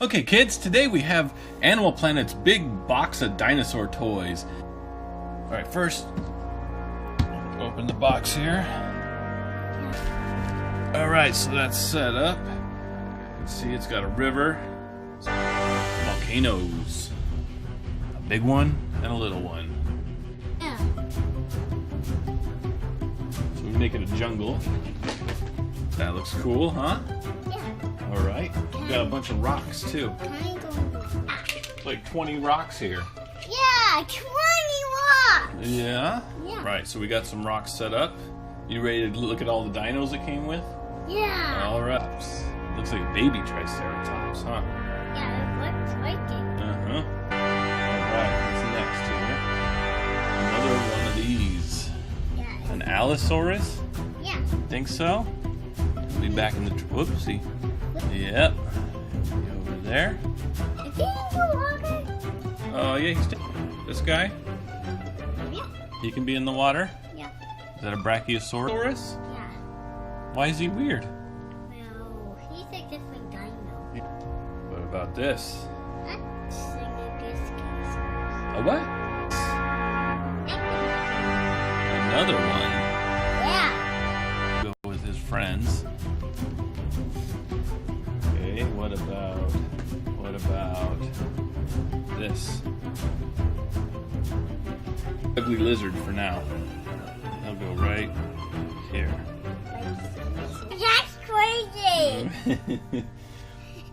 Okay kids, today we have Animal Planet's big box of dinosaur toys. Alright, first, open the box here. Alright, so that's set up. You can see it's got a river, volcanoes, a big one and a little one. Yeah. So we make it a jungle. That looks cool, huh? Yeah. Alright, we got a bunch of rocks too. Can I go back? Like 20 rocks here. Yeah, 20 rocks! Yeah? Yeah. Right, so we got some rocks set up. You ready to look at all the dinos it came with? Yeah. Alright. Looks like a baby Triceratops, huh? Yeah, it looks like it. Uh-huh. Alright, what's next here? Another one of these. Yeah. An Allosaurus? Yeah. Think so? We'll be back in the... Whoopsie. Yep. Over there. Is he in the water? Oh, yeah, he's... This guy? Yeah. He can be in the water? Yeah. Is that a Brachiosaurus? Yeah. Why is he weird? Well, he's a different dino. What about this? That's a A what? Another one. Yeah. Go with his friends. Okay, what about this? Ugly lizard for now. I'll go right here. That's crazy.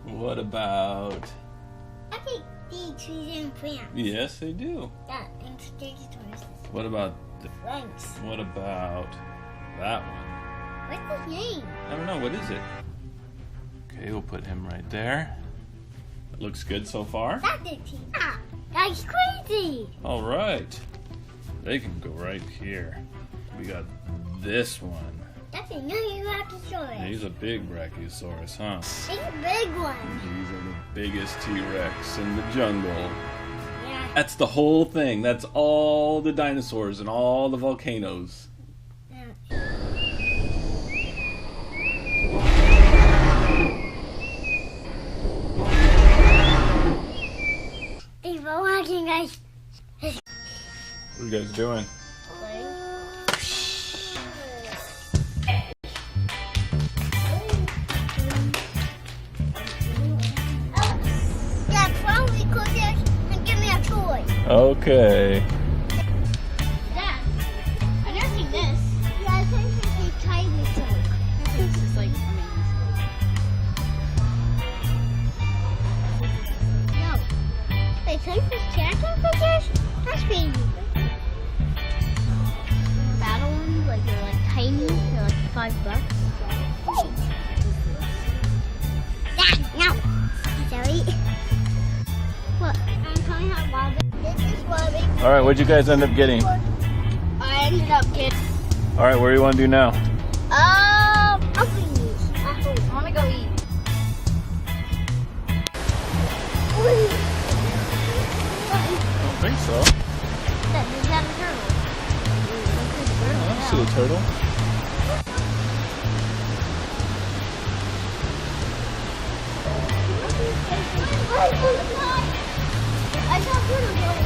What about... I think these trees and plants. Yes, they do. Yeah, and stage tourists. What about Thanks. what about that one? What's his name? I don't know, what is it? Okay, we'll put him right there. It looks good so far. That's a tree. Ah, that's crazy. All right. They can go right here. We got this one. That's another Brachiosaurus. He's a big Brachiosaurus, huh? It's a big one. These are the biggest T-Rex in the jungle. Yeah. That's the whole thing. That's all the dinosaurs and all the volcanoes. Thanks for watching, guys. What are you guys doing? Yeah, probably close it and give me a toy. Okay. Dad, I've never seen this. Yeah, I think it's a tiny toy. This is like amazing. No. Wait, so this champion figures? That's pretty neat. Battle ones, like they're like tiny, they're like $5. Wait. No. Sorry. What? I'm coming out wild. This is what we... All right, what'd you guys end up getting? I ended up getting... All right, what do you want to do now? I'll eat. I I want to go eat. I don't think so. Is that a turtle? I see a turtle. I saw turtle going.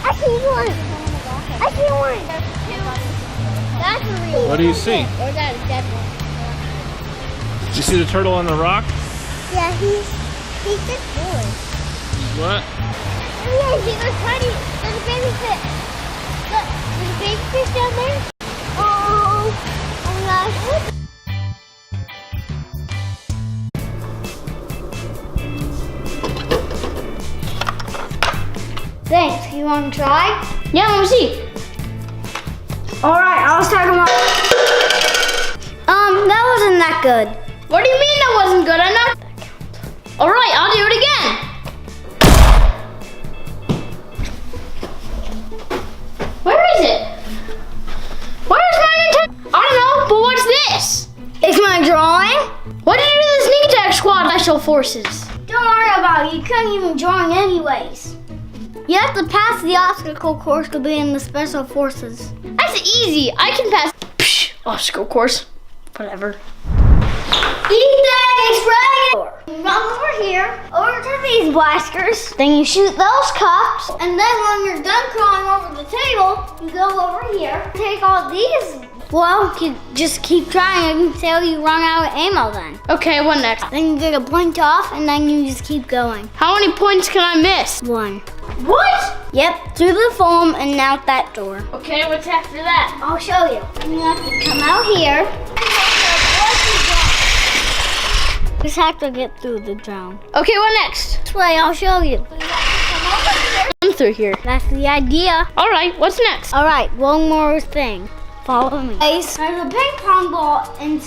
I see one. I see one. That's a real. What do you see? Or that a dead one. Did you see the turtle on the rock? Yeah, he's this boy. What? Oh yeah, he was tiny. There's a baby fish. Look, there's a baby fish down there. Oh my gosh. Thanks. You want to try? Yeah, let me see. Alright, I'll start them off. That wasn't that good. What do you mean that wasn't good? I know. All right, I'll do it again. Where is it? Where's my Nintendo? I don't know, but what's this? It's my drawing. What did you do to the sneak attack squad special forces? Don't worry about it. You couldn't even drawing anyways. You have to pass the obstacle course to be in the special forces. That's easy. I can pass. Psh, obstacle course. Whatever. Eat run over here, over to these blasters. Then you shoot those cups. And then when you're done crawling over the table, you go over here, take all these. Well, you just keep trying until you run out of ammo then. Okay, what next? Then you get a point off and then you just keep going. How many points can I miss? 1. What? Yep, through the foam and out that door. Okay, what's after that? I'll show you. You have to come out here. You just have to get through the drown. Okay, what next? This way, I'll show you. I'm through here. That's the idea. All right, what's next? All right, one more thing. Follow me. There's a ping pong ball in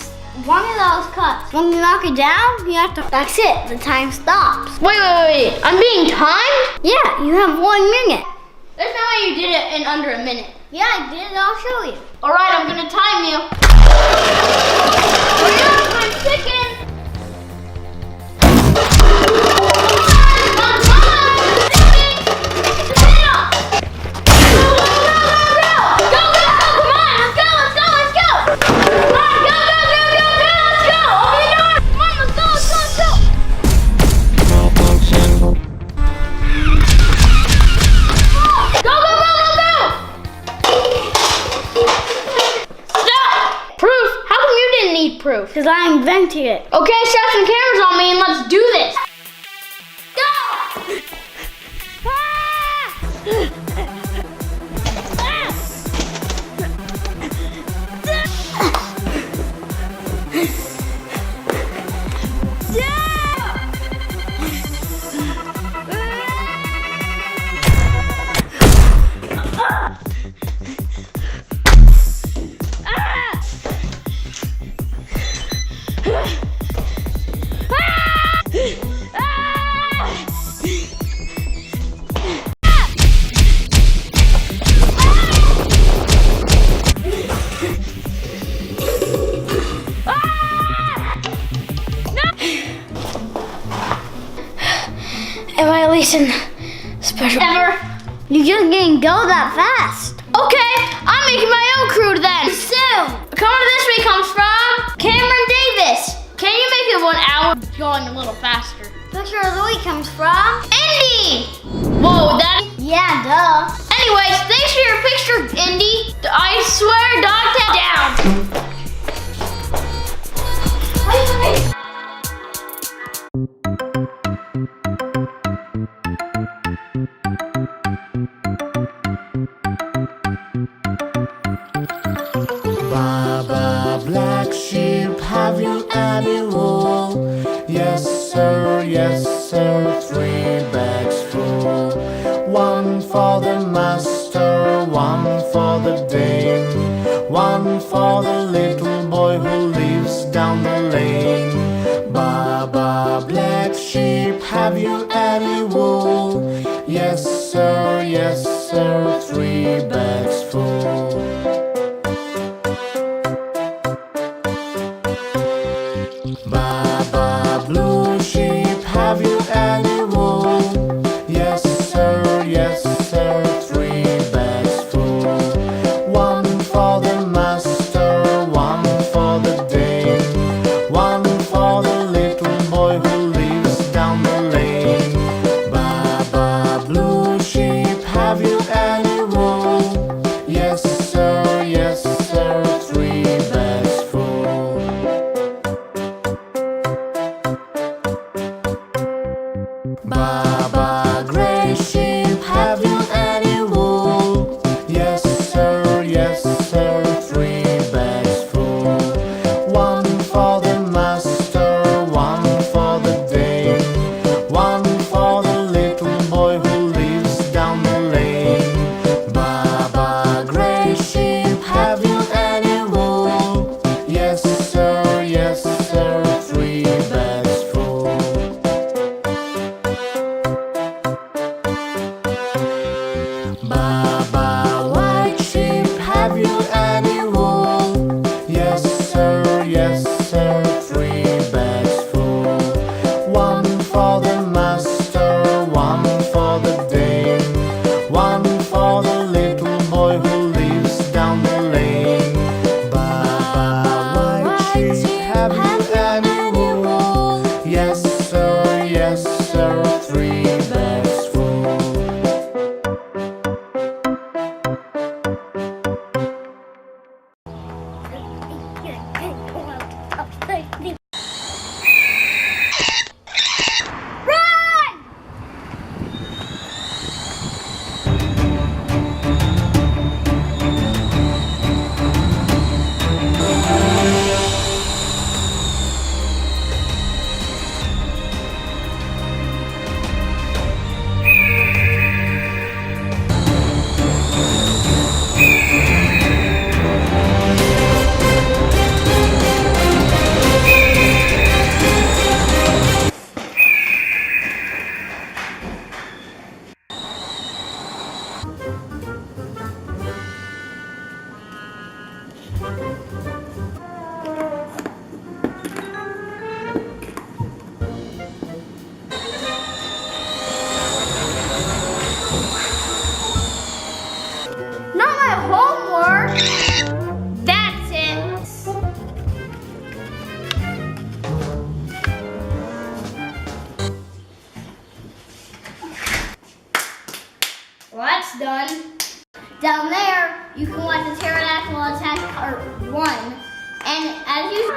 one of those cups. When you knock it down, you have to. That's it. The time stops. Wait. I'm being timed? Yeah, you have 1 minute. That's not how you did it in under a minute. Yeah, I did. I'll show you. All right, I'm gonna time you. Hurry up, I'm ticking. Proof. Because I invented it. Okay, strap some cameras on me and let's do this. Go! Am I at least in special? Ever? You just didn't go that fast. Okay, I'm making my own crew then. Soon. Comment this week comes from Cameron Davis. Can you make it 1 hour? Going a little faster. Picture of the week comes from Indy. Whoa, that. Yeah, duh. Anyways, thanks for your picture, Indy. I swear, dog down. Baba, black sheep, have you any wool? Yes sir, 3 bags full. 1 for the master, 1 for the dame, 1 for the little boy who lives down the lane. Baba, black sheep, have you any wool? Yes sir, 3 bags full. Baba, blue sheep, have you any wool? Yes sir, 3 bags full. 1 for the master, 1 for the dame, 1 for the little boy who lives down the lane. Baba, blue sheep, have you any wool? Yes sir, 3 bags full. toys. Run! Not my homework. That's it. Well, that's done. Down there, you can watch the pterodactyl attack part 1. And as you